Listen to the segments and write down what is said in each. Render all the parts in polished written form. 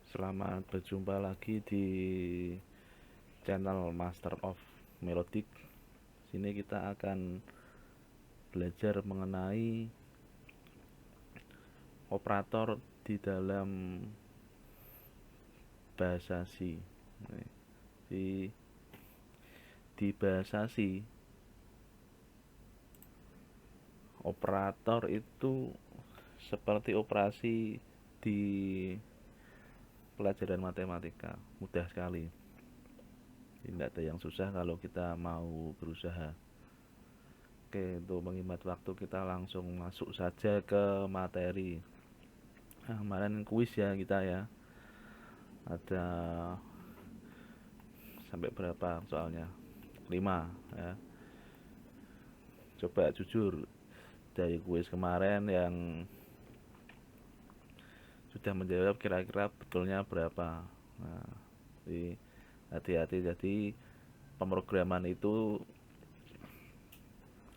Selamat berjumpa lagi di channel Master of Melodic. Sini kita akan belajar mengenai operator di dalam bahasa C. Di bahasa C, operator itu seperti operasi di pelajaran matematika, mudah sekali. Tidak ada yang susah kalau kita mau berusaha. Oke, untuk menghemat waktu kita langsung masuk saja ke materi. Nah, kemarin kuis ya kita ya. Ada sampai berapa soalnya? 5 ya. Coba jujur dari kuis kemarin yang sudah menjawab kira-kira betulnya berapa. Nah, jadi hati-hati, jadi pemrograman itu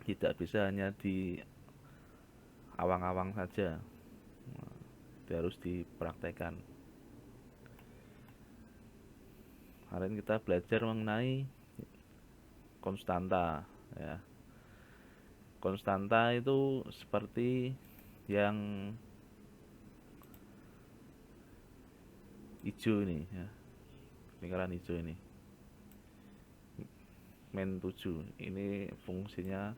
tidak bisa hanya di awang-awang saja. Nah, harus dipraktekkan. Kemarin kita belajar mengenai konstanta ya. Konstanta itu seperti yang hijau ini ya. Lingkaran hijau ini. Min 7. Ini fungsinya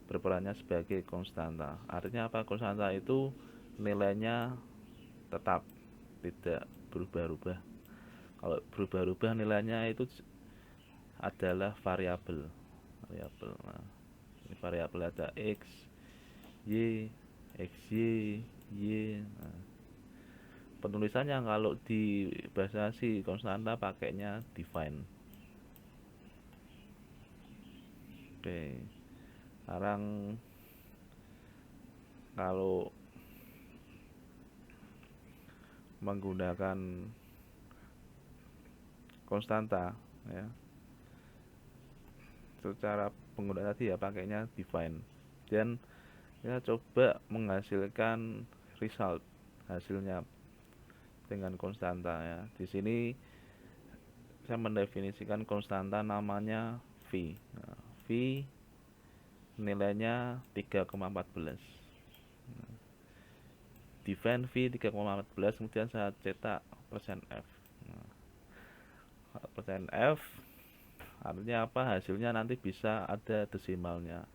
berperannya sebagai konstanta. Artinya apa? Konstanta itu nilainya tetap, tidak berubah-ubah. Kalau berubah-ubah nilainya itu adalah variabel. Nah, ini variabel ada x, y, xy, y. Nah, penulisannya kalau di bahasa C konstanta pakainya define. Oke, sekarang kalau menggunakan konstanta ya, secara penggunaan tadi ya pakainya define, dan ya coba menghasilkan result, hasilnya dengan konstanta ya. Di sini saya mendefinisikan konstanta namanya V. Nah, V nilainya 3,14. Define V 3,14, kemudian saya cetak persen F. Nah, persen F artinya apa? Hasilnya nanti bisa ada desimalnya.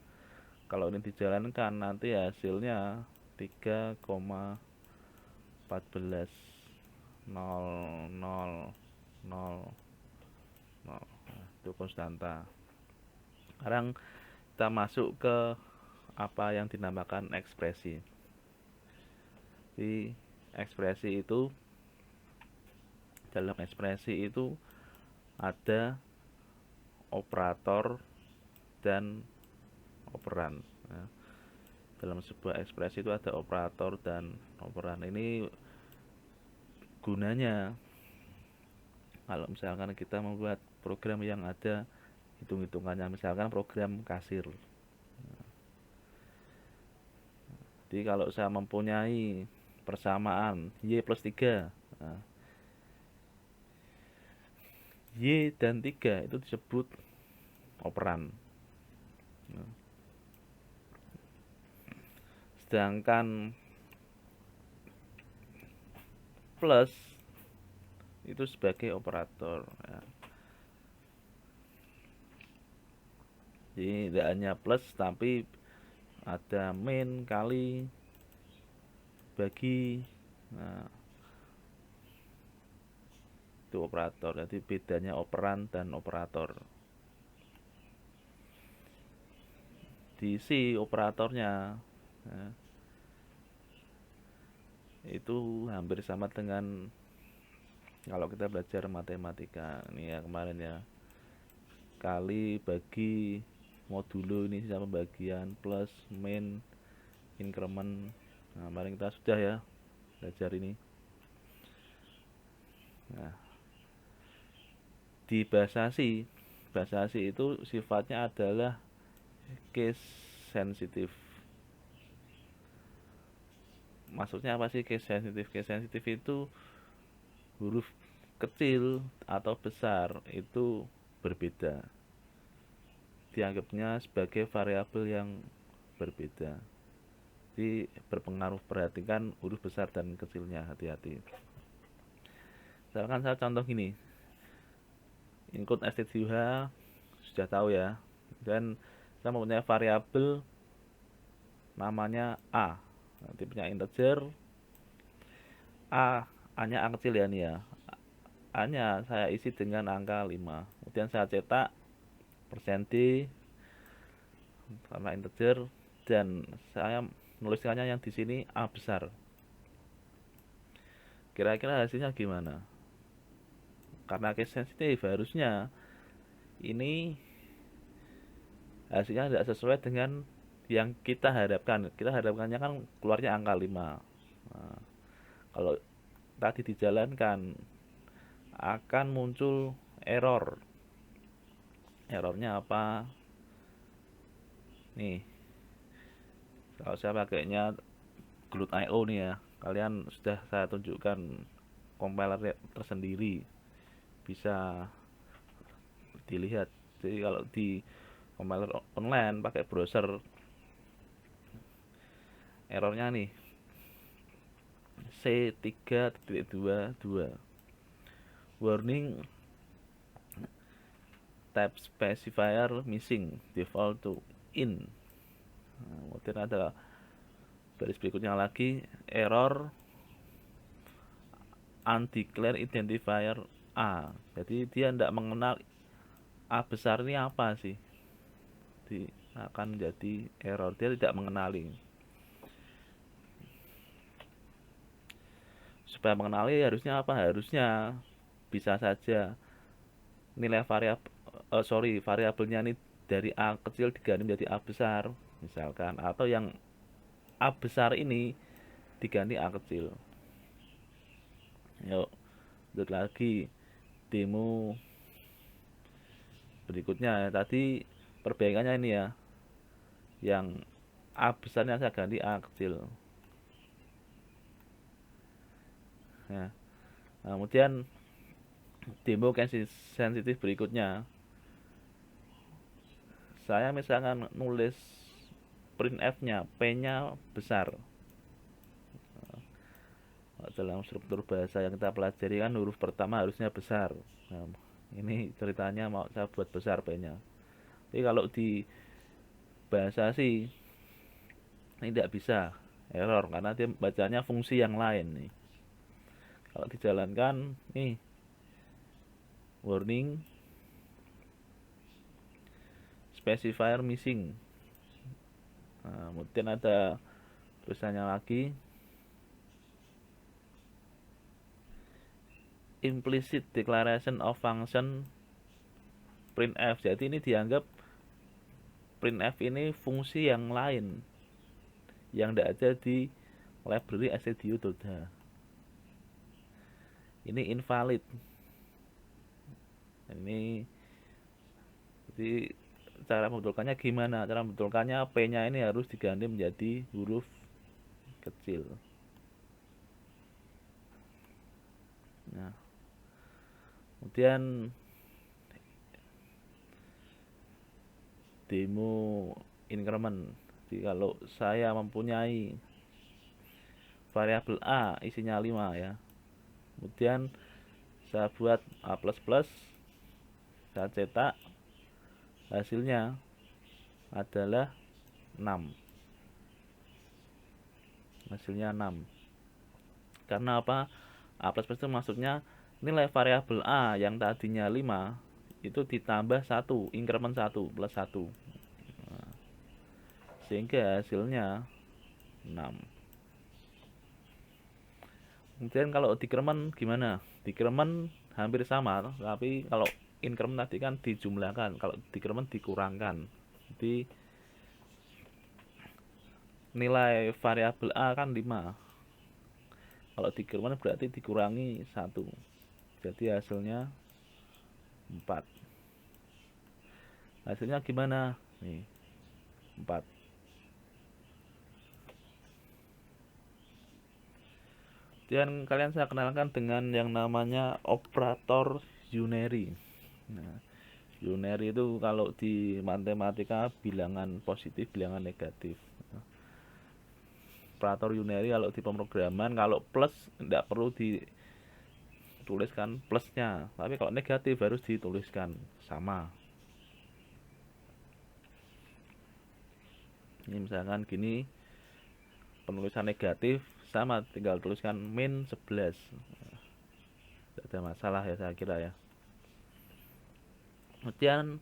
Kalau ini dijalankan nanti hasilnya 3,14 0 0 0 0. Nah, itu konstanta. Sekarang kita masuk ke apa yang dinamakan ekspresi. Di ekspresi itu, dalam ekspresi itu ada operator dan operan ya. Dalam sebuah ekspresi itu ada operator dan operan. Ini gunanya kalau misalkan kita membuat program yang ada hitung-hitungannya, misalkan program kasir. Jadi kalau saya mempunyai persamaan y plus 3, nah, y dan 3 itu disebut operan. Nah, sedangkan plus itu sebagai operator ya. Jadi tidak hanya plus tapi ada min, kali, bagi. Nah, itu operator. Jadi bedanya operan dan operator. Di C operatornya ya, itu hampir sama dengan kalau kita belajar matematika ini ya kemarin ya, kali, bagi, modulo ini sama pembagian, plus, min, increment. Nah, kemarin kita sudah ya belajar ini. Nah, di bahasa C itu sifatnya adalah case sensitif. Maksudnya apa sih case sensitif? Case sensitif itu huruf kecil atau besar itu berbeda, dianggapnya sebagai variabel yang berbeda. Jadi berpengaruh, perhatikan huruf besar dan kecilnya, hati-hati. Misalkan saya contoh gini, include std sudah tahu ya, dan saya mempunyai variabel namanya a, tipenya integer. A nya A kecil ya nih ya, A nya saya isi dengan angka 5, kemudian saya cetak %d karena integer, dan saya menuliskannya yang di sini A besar. Kira-kira hasilnya gimana? Karena case sensitif, harusnya ini hasilnya tidak sesuai dengan yang kita harapkan. Kita harapkannya kan keluarnya angka 5. Nah, kalau tadi dijalankan akan muncul error. Errornya apa? Nih, kalau saya pakainya Glut.io nih ya, kalian sudah saya tunjukkan compiler tersendiri, bisa dilihat. Jadi kalau di compiler online pakai browser, errornya nih C3.22 warning type specifier missing default to in. Nah, kemudian ada baris berikutnya lagi error undeclared identifier A. Jadi dia tidak mengenal A besar ini apa sih. Jadi akan menjadi error, dia tidak mengenali. Supaya mengenali harusnya apa? Harusnya bisa saja nilai variabelnya ini dari A kecil diganti menjadi A besar misalkan, atau yang A besar ini diganti A kecil. Yuk, lanjut lagi demo berikutnya. Tadi perbaikannya ini ya, yang A besarnya saya ganti A kecil. Nah, kemudian demo sensitif berikutnya, saya misalkan nulis printf-nya P-nya besar. Dalam struktur bahasa yang kita pelajari kan huruf pertama harusnya besar. Nah, ini ceritanya mau saya buat besar P-nya. Jadi kalau di bahasa sih ini tidak bisa, error karena dia bacanya fungsi yang lain nih. Kalau dijalankan nih warning specifier missing. Nah, kemudian ada tulisannya lagi implicit declaration of function printf. Jadi ini dianggap printf ini fungsi yang lain yang tidak ada di library stdio.h. Ini invalid. Ini jadi cara membetulkannya gimana? Cara membetulkannya P-nya ini harus diganti menjadi huruf kecil. Nah, kemudian demo increment. Jadi kalau saya mempunyai variabel A isinya 5 ya, kemudian saya buat A++, saya cetak, hasilnya adalah 6. Hasilnya 6. Karena apa? A++ itu maksudnya nilai variabel A yang tadinya 5 itu ditambah 1, increment 1 plus 1. Nah, sehingga hasilnya 6. Kemudian kalau decrement gimana? Decrement hampir sama, tapi kalau increment tadi kan dijumlahkan, kalau decrement dikurangkan. Jadi nilai variabel A kan 5. Kalau decrement berarti dikurangi 1. Jadi hasilnya 4. Hasilnya gimana? Nih, 4. Dan kalian saya kenalkan dengan yang namanya operator unary. Nah, unary itu kalau di matematika bilangan positif, bilangan negatif. Operator unary kalau di pemrograman, kalau plus tidak perlu dituliskan plusnya, tapi kalau negatif harus dituliskan sama. Ini misalkan gini, penulisan negatif sama, tinggal tuliskan min 11. Tidak ada masalah ya saya kira ya. Kemudian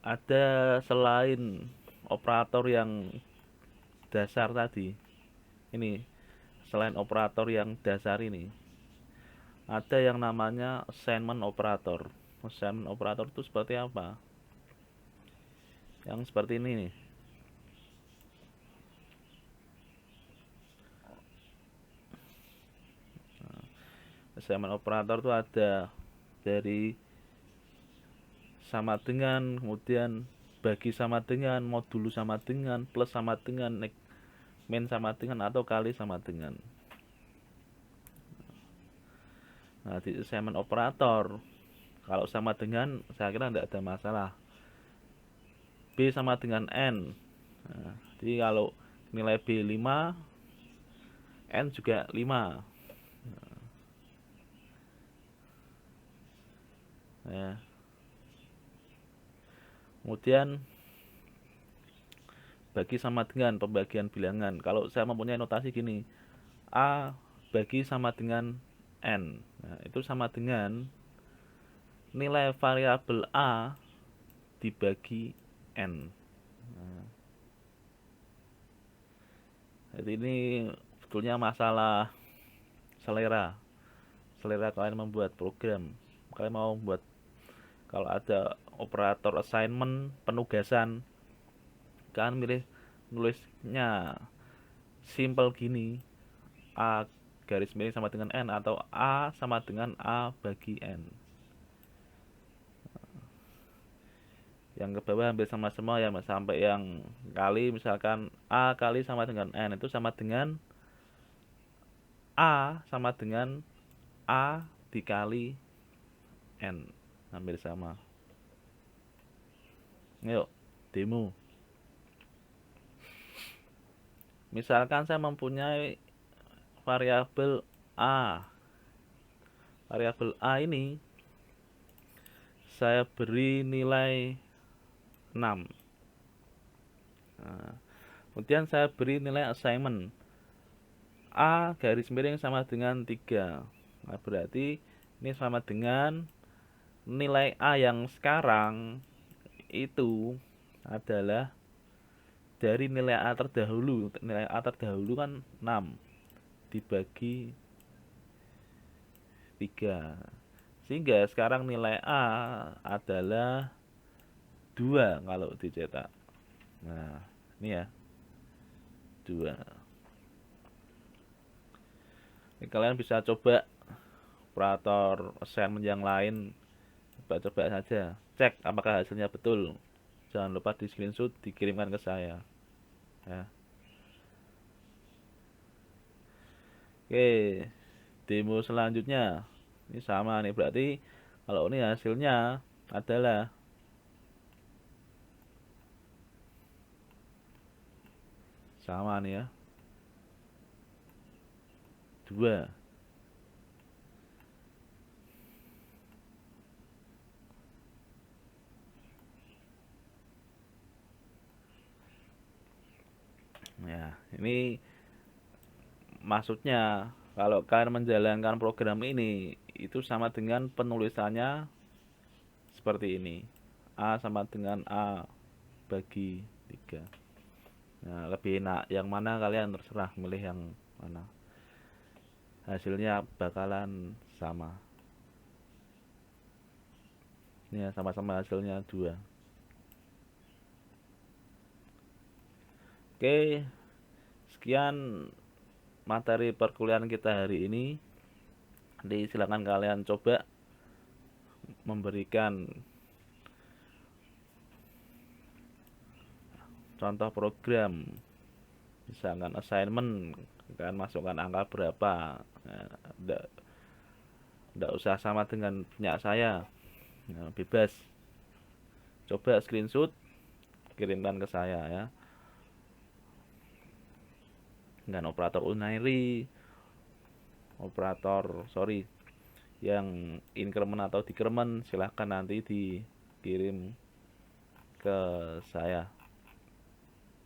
ada selain operator yang dasar tadi, ini selain operator yang dasar ini, ada yang namanya assignment operator. Assignment operator itu seperti apa? Yang seperti ini nih. Assignment operator itu ada dari sama dengan, kemudian bagi sama dengan, modulo sama dengan, plus sama dengan, min sama dengan, atau kali sama dengan. Nah, di assignment operator kalau sama dengan saya kira tidak ada masalah. B sama dengan N. Nah, jadi kalau nilai B 5, N juga 5. Ya. Kemudian bagi sama dengan, pembagian bilangan. Kalau saya mempunyai notasi gini, A bagi sama dengan N. Nah, itu sama dengan nilai variabel A dibagi N. Nah, jadi ini sebetulnya masalah selera. Selera kalian membuat program. Kalian mau membuat, kalau ada operator assignment, penugasan, kalian milih nulisnya simple gini, A garis miring sama dengan N, atau A sama dengan A bagi N. Yang ke bawah hampir sama semua ya, sampai yang kali, misalkan A kali sama dengan N itu sama dengan A sama dengan A dikali N, hampir sama. Yuk demo. Misalkan saya mempunyai variabel A. Variabel A ini saya beri nilai 6. Nah, kemudian saya beri nilai assignment A garis miring sama dengan 3. Nah, berarti ini sama dengan nilai A yang sekarang itu adalah dari nilai A terdahulu. Nilai A terdahulu kan 6 dibagi 3. Sehingga sekarang nilai A adalah 2 kalau dicetak. Nah, ini ya, 2. Ini kalian bisa coba operator assignment yang lain, coba-coba saja, cek apakah hasilnya betul. Jangan lupa di screenshot, dikirimkan ke saya ya. Oke, demo selanjutnya ini sama nih, berarti kalau ini hasilnya adalah sama nih ya, 2. Ya, ini maksudnya kalau kalian menjalankan program ini itu sama dengan penulisannya seperti ini. A sama dengan A bagi 3. Nah, lebih enak yang mana kalian terserah milih yang mana. Hasilnya bakalan sama. Ini ya, sama-sama hasilnya 2. Oke, sekian materi perkuliahan kita hari ini. Silakan kalian coba memberikan contoh program, misalkan assignment kan masukkan angka berapa. Nah, ndak usah sama dengan punya saya. Nah, bebas, coba screenshot kirimkan ke saya ya. Dan operator Unairi, operator sorry yang increment atau decrement silahkan nanti dikirim ke saya.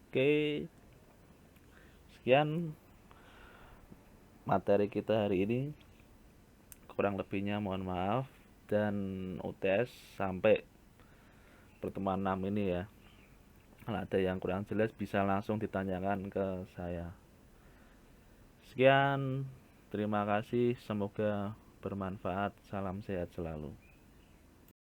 Oke, sekian materi kita hari ini, kurang lebihnya mohon maaf, dan UTS sampai pertemuan 6 ini ya. Kalau ada yang kurang jelas bisa langsung ditanyakan ke saya. Sekian, terima kasih, semoga bermanfaat, salam sehat selalu.